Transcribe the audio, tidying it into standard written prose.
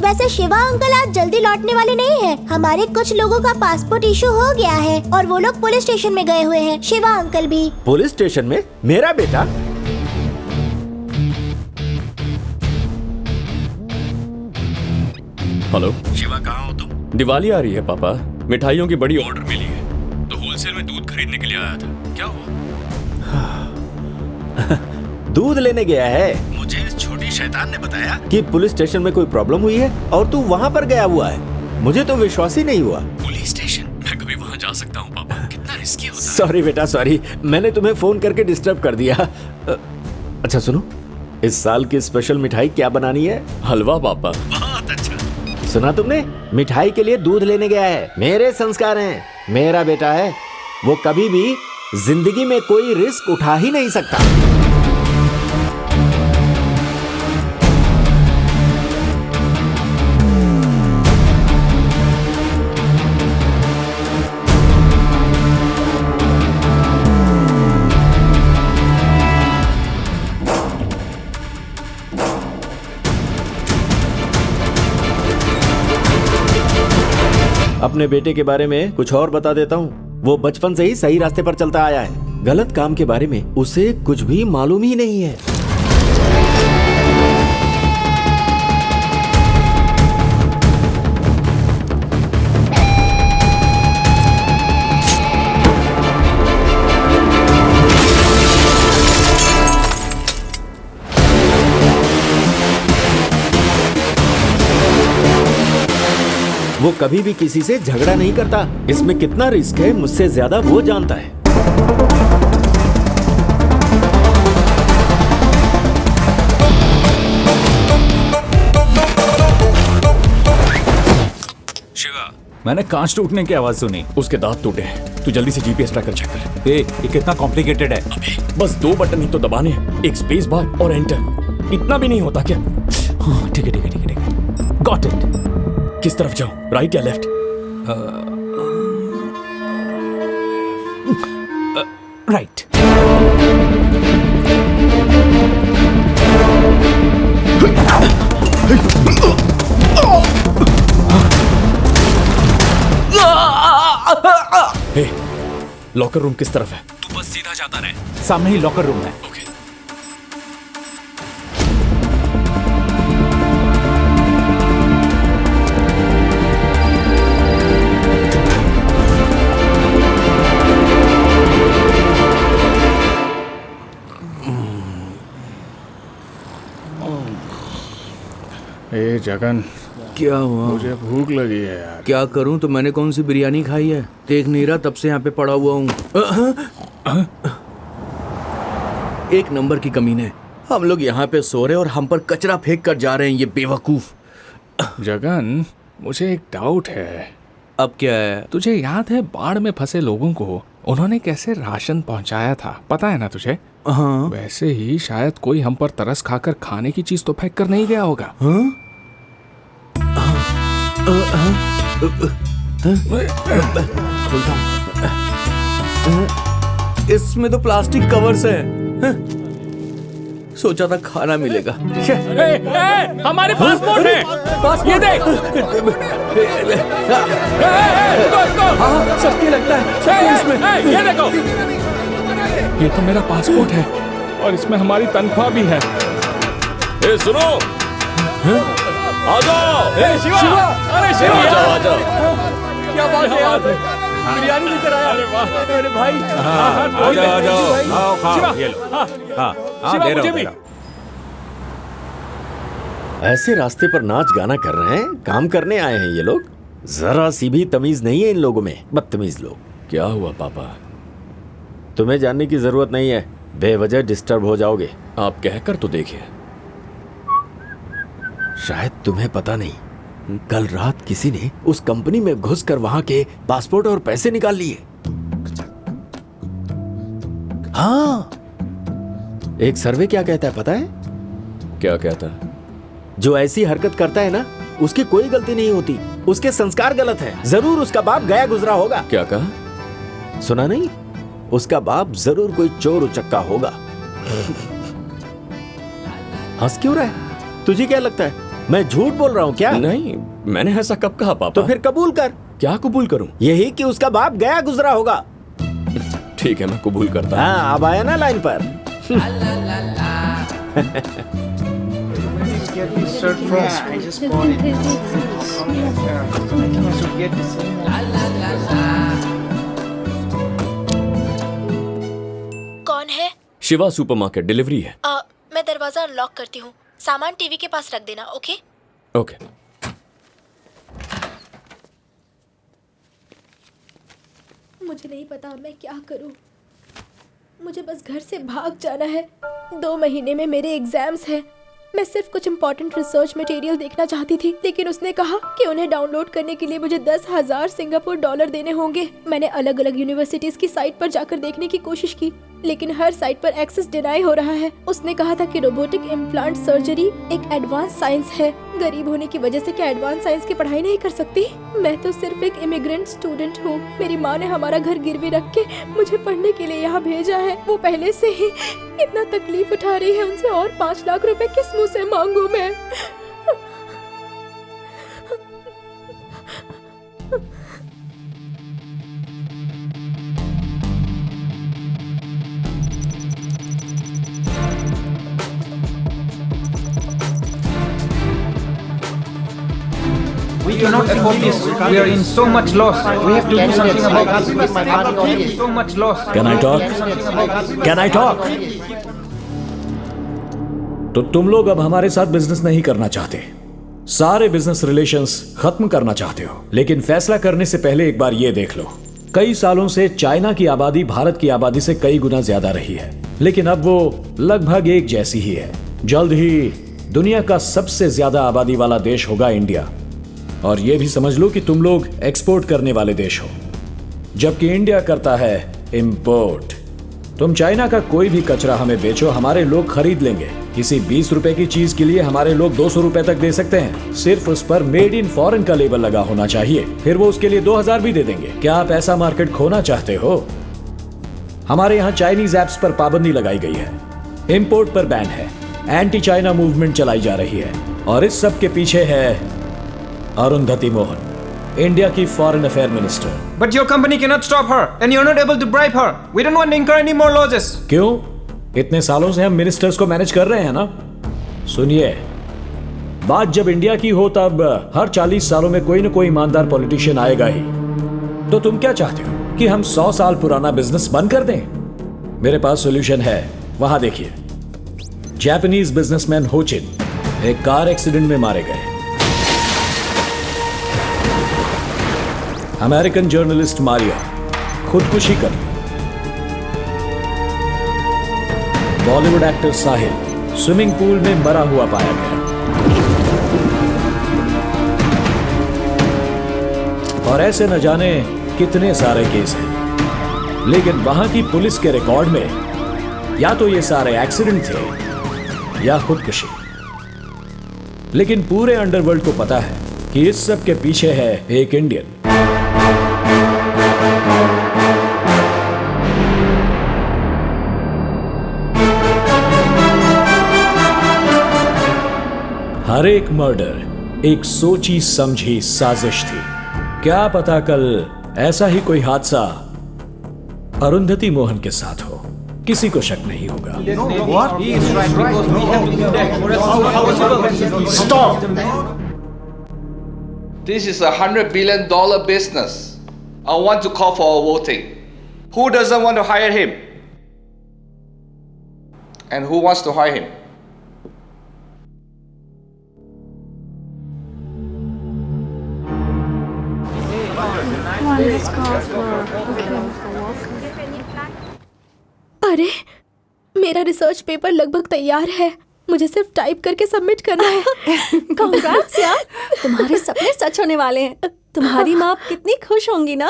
वैसे शिवा अंकल आज जल्दी लौटने वाले नहीं हैं। हमारे कुछ लोगों का पासपोर्ट इशू हो गया है और वो लोग पुलिस स्टेशन में गए हुए हैं। शिवा अंकल भी। पुलिस स्टेशन में? मेरा बेटा? हेलो शिवा, कहाँ हो तुम? दिवाली आ रही है पापा, मिठाइयों की बड़ी ऑर्डर मिली है तो होलसेल में दूध खरीदने के लिए आया था। क्या हुआ? दूध लेने गया है? मुझे इस छोटी शैतान ने बताया कि पुलिस स्टेशन में कोई प्रॉब्लम हुई है और तू वहाँ पर गया हुआ है। मुझे तो विश्वास ही नहीं हुआ। Police station? मैं कभी वहाँ जा सकता हूँ पापा? कितना रिस्की होता है। सॉरी बेटा सॉरी, मैंने तुम्हें फोन करके डिस्टर्ब कर दिया। अच्छा सुनो, इस साल की स्पेशल मिठाई क्या बनानी है? हलवा पापा। बहुत अच्छा। सुना तुमने? मिठाई के लिए दूध लेने गया है। मेरे संस्कार हैं, मेरा बेटा है, वो कभी भी जिंदगी में कोई रिस्क उठा ही नहीं सकता। अपने बेटे के बारे में कुछ और बता देता हूँ। वो बचपन से ही सही रास्ते पर चलता आया है। गलत काम के बारे में उसे कुछ भी मालूम ही नहीं है। वो कभी भी किसी से झगड़ा नहीं करता। इसमें कितना रिस्क है मुझसे ज्यादा वो जानता है। शिवा, मैंने कांच टूटने की आवाज सुनी। उसके दांत टूटे हैं। तू जल्दी से जीपीएस ट्रैकर चेक कर। ये कितना कॉम्प्लिकेटेड है। अबे बस 2 बटन ही तो दबाने हैं, एक स्पेस बार और एंटर। इतना भी नहीं होता क्या? हाँ, ठीक है ठीक है ठीक है ठीक है, गॉट इट। किस तरफ जाऊं, राइट या लेफ्ट? राइट। हे, लॉकर रूम किस तरफ है? तू बस सीधा जाता रहे। सामने ही लॉकर रूम है। ओके। ए जगन, क्या हुआ? मुझे भूख लगी है यार। क्या करूं? तो मैंने कौन सी बिरयानी खाई है? देख नहीं रहा, तब से यहाँ पे पड़ा हुआ हूँ। एक नंबर की कमीने। हम लोग यहाँ पे सो रहे और हम पर कचरा फेंक कर जा रहे हैं, ये बेवकूफ। जगन, मुझे एक डाउट है। अब क्या है? तुझे याद है बाढ़ में फंसे लोगों को उन्होंने कैसे राशन पहुंचाया था? पता है ना तुझे? हाँ। वैसे ही शायद कोई हम पर तरस खाकर खाने की चीज तो फेंक कर नहीं गया होगा। हाँ? खुलता हूं। इसमें तो प्लास्टिक कवर्स है। सोचा था खाना मिलेगा। हमारे पासपोर्ट है। ये देख। हाँ, सबके लगता है इसमें। ये देखो, ये तो मेरा पासपोर्ट है और इसमें हमारी तनख्वाह भी है। ए सुनो, आ जाओ। शिवा! अरे आ जाओ आ जाओ। क्या बात है यार? बिरयानी लेकर आया। अरे भाई, आ जाओ आ जाओ, आओ खाओ, ये लो। हाँ, शिवा, दे रहा मुझे हूं, भी। दे रहा हूं। ऐसे रास्ते पर नाच गाना कर रहे हैं, काम करने आए हैं ये लोग। जरा सी भी तमीज नहीं है इन लोगों में, बदतमीज लोग। क्या हुआ पापा? तुम्हें जानने की जरूरत नहीं है, बेवजह डिस्टर्ब हो जाओगे। आप कहकर तो देखिए। शायद तुम्हें पता नहीं, कल रात किसी ने उस कंपनी में घुसकर वहां के पासपोर्ट और पैसे निकाल लिए। हाँ, एक सर्वे क्या कहता है पता है? क्या कहता है? जो ऐसी हरकत करता है ना, उसकी कोई गलती नहीं होती, उसके संस्कार गलत है। जरूर उसका बाप गया गुजरा होगा। क्या कहा? सुना नहीं? उसका बाप जरूर कोई चोर उचक्का होगा। हंस क्यों रहा है? तुझे क्या लगता है मैं झूठ बोल रहा हूँ क्या? नहीं, मैंने ऐसा कब कहा पापा? तो फिर कबूल कर। क्या कबूल करूं? यही कि उसका बाप गया गुजरा होगा। ठीक है, मैं कबूल करता हूं। हाँ, अब आया ना लाइन पर। कौन है? शिवा सुपरमार्केट, डिलीवरी है। मैं दरवाजा अनलॉक करती हूँ, सामान टीवी के पास रख देना। ओके? ओके। मुझे नहीं पता मैं क्या करूँ। मुझे बस घर से भाग जाना है। 2 महीने में मेरे एग्जाम्स हैं। मैं सिर्फ कुछ इम्पोर्टेंट रिसर्च मटेरियल देखना चाहती थी, लेकिन उसने कहा कि उन्हें डाउनलोड करने के लिए मुझे 10,000 सिंगापुर डॉलर देने होंगे। मैंने अलग अलग यूनिवर्सिटीज की साइट पर जाकर देखने की कोशिश की, लेकिन हर साइट पर एक्सेस डिनाई हो रहा है। उसने कहा था कि रोबोटिक इम्प्लांट सर्जरी एक एडवांस साइंस है। गरीब होने की वजह से क्या एडवांस साइंस की पढ़ाई नहीं कर सकती? मैं तो सिर्फ एक इमिग्रेंट स्टूडेंट हूँ। मेरी माँ ने हमारा घर गिरवी रख के मुझे पढ़ने के लिए यहाँ भेजा है। वो पहले से ही इतना तकलीफ उठा रही है, उनसे और 5 लाख रुपए किस मुँह से मांगू मैं? We cannot afford this. We are in so much loss. We have to do something about this. We have so much loss. Can I talk? Can I talk? तो तुम लोग अब हमारे साथ बिजनेस नहीं करना चाहते, सारे बिजनेस रिलेशंस खत्म करना चाहते हो। लेकिन फैसला करने से पहले एक बार ये देख लो, कई सालों से चाइना की आबादी भारत की आबादी से कई गुना ज्यादा रही है, लेकिन अब वो लगभग एक जैसी ही है। जल्द ही दुनिया का सबसे ज्यादा आबादी वाला देश होगा इंडिया। और ये भी समझ लो कि तुम लोग एक्सपोर्ट करने वाले देश हो, जबकि इंडिया करता है इंपोर्ट। तुम चाइना का कोई भी कचरा हमें बेचो, हमारे लोग खरीद लेंगे। किसी 20 रुपए की चीज के लिए हमारे लोग 200 रुपए तक दे सकते हैं। सिर्फ उस पर मेड इन फॉरेन का लेबल लगा होना चाहिए, फिर वो उसके लिए 2000 भी दे देंगे। क्या आप ऐसा मार्केट खोना चाहते हो? हमारे यहाँ चाइनीज एप्स पर पाबंदी लगाई गई है, इंपोर्ट पर बैन है, एंटी चाइना मूवमेंट चलाई जा रही है, और इस सब के पीछे है अरुंधति मोहन, इंडिया की foreign affair minister. But your company cannot stop her, and you're not able to bribe her. We don't want to incur any more losses. क्यों? इतने सालों से हम मिनिस्टर्स को मैनेज कर रहे हैं ना। सुनिए, बात जब इंडिया की हो तब हर 40 सालों में कोई ना कोई ईमानदार पॉलिटिशियन आएगा ही। तो तुम क्या चाहते हो कि हम 100 साल पुराना बिजनेस बंद कर दें? मेरे पास सॉल्यूशन है, वहां देखिए। जापानीज बिजनेसमैन हो चिन एक कार एक्सीडेंट में मारे गए। अमेरिकन जर्नलिस्ट मारिया खुदकुशी कर ली। बॉलीवुड एक्टर साहिल स्विमिंग पूल में मरा हुआ पाया गया। और ऐसे न जाने कितने सारे केस हैं, लेकिन वहां की पुलिस के रिकॉर्ड में या तो ये सारे एक्सीडेंट थे या खुदकुशी। लेकिन पूरे अंडरवर्ल्ड को पता है कि इस सब के पीछे है एक इंडियन। हर एक मर्डर एक सोची समझी साजिश थी। क्या पता कल ऐसा ही कोई हादसा अरुंधति मोहन के साथ हो, किसी को शक नहीं होगा। Stop! This is $100 billion business. I want to call for a voting. Who doesn't want to hire him? And who wants to hire him? अरे, मेरा रिसर्च पेपर लगभग तैयार है। मुझे सिर्फ टाइप करके सबमिट करना है। कांग्रेट्स यार, तुम्हारे सपने सच होने वाले हैं। तुम्हारी माँ कितनी खुश होंगी ना।